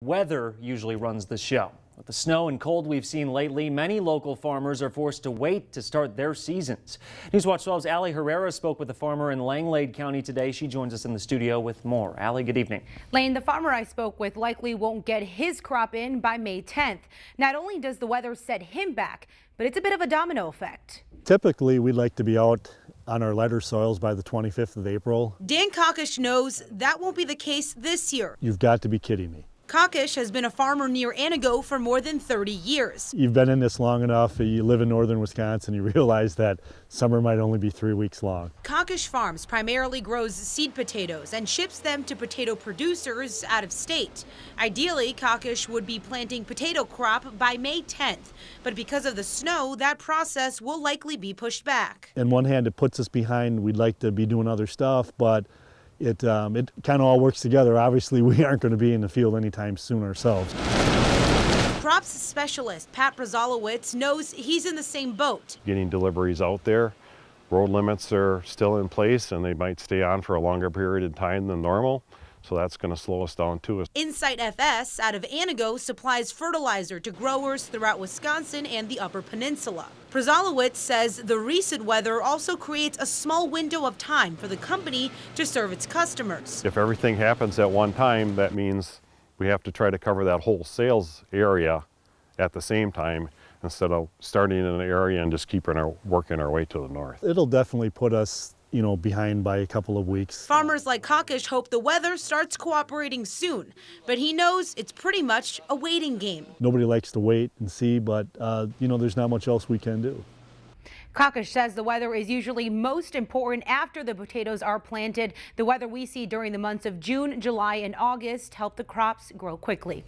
Weather usually runs the show. With the snow and cold we've seen lately, many local farmers are forced to wait to start their seasons. Newswatch 12's Allie Herrera spoke with a farmer in Langlade County today. She joins us in the studio with more. Allie, good evening. Lane, the farmer I spoke with likely won't get his crop in by May 10th. Not only does the weather set him back, but it's a bit of a domino effect. Typically, we'd like to be out on our lighter soils by the 25th of April. Dan Cockish knows that won't be the case this year. You've got to be kidding me. Cockish has been a farmer near Anago for more than 30 years. You've been in this long enough, you live in northern Wisconsin, you realize that summer might only be 3 weeks long. Cockish Farms primarily grows seed potatoes and ships them to potato producers out of state. Ideally, Cockish would be planting potato crop by May 10th, but because of the snow, that process will likely be pushed back. On one hand, it puts us behind. We'd like to be doing other stuff, but it kind of all works together. Obviously, we aren't going to be in the field anytime soon ourselves. Crops specialist Pat Brzalowitz knows he's in the same boat. Getting deliveries out there, road limits are still in place and they might stay on for a longer period of time than normal. So that's going to slow us down too. Insight FS out of Anago supplies fertilizer to growers throughout Wisconsin and the Upper Peninsula. Brzalowitz says the recent weather also creates a small window of time for the company to serve its customers. If everything happens at one time, that means we have to try to cover that whole sales area at the same time instead of starting in an area and just working our way to the north. It'll definitely put us behind by a couple of weeks. Farmers like Cockish hope the weather starts cooperating soon, but he knows it's pretty much a waiting game. Nobody likes to wait and see, but there's not much else we can do. Cockish says the weather is usually most important after the potatoes are planted. The weather we see during the months of June, July, and August help the crops grow quickly.